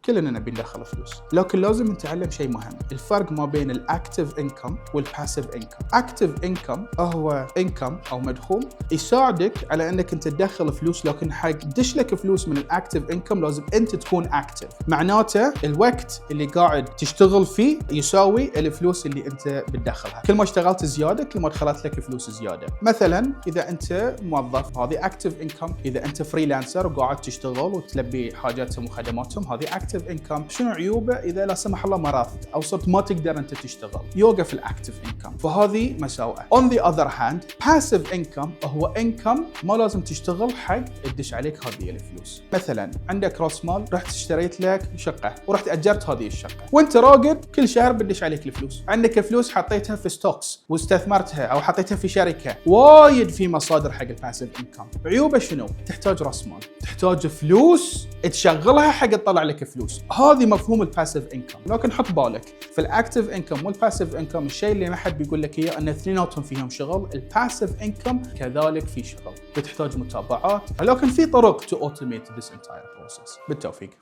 كلنا نبي ندخل فلوس، لكن لازم نتعلم شيء مهم، الفرق ما بين الاكتيف انكم والباسيف انكم. اكتيف انكم هو انكم او مدخول يساعدك على انك انت تدخل فلوس، لكن حق تدش لك فلوس من الاكتيف انكم لازم انت تكون اكتيف. معناته الوقت اللي قاعد تشتغل فيه يساوي الفلوس اللي انت بتدخلها. كل ما اشتغلت زياده كل ما دخلت لك فلوس زياده. مثلا اذا انت موظف هذه اكتيف انكم، اذا انت فريلانسر وقاعد تشتغل وتلبي حاجاتهم وخدماتهم هذه اكتيف انكم. شنو عيوبه؟ اذا لا سمح الله مرضت او صرت ما تقدر انت تشتغل يوقف الاكتيف انكم، فهذه مساوئه. On the other hand passive income هو انكم ما لازم تشتغل حق تدش عليك هذه الفلوس. مثلا عندك راس مال، رحت اشتريت لك شقه ورحت اجرت هذه الشقه وانت راقد كل شهر بدش عليك الفلوس. عندك فلوس حطيتها في ستوكس واستثمرتها او حطيتها في شركه، وايد في مصادر حق الباسيف انكم. عيوبه شنو؟ تحتاج راس مال، تحتاج فلوس تشغلها حق تطلع لك فلوس. هذه مفهوم الباسيف انكم. لكن حط بالك في الاكتيف انكم والباسيف انكم الشيء اللي ما حد بيقول لك اياه ان اثنيناتهم فيهم شغل. الباسيف انكم كذلك في شغل، بتحتاج متابعات، لكن في طرق to automate this entire process. بالتوفيق.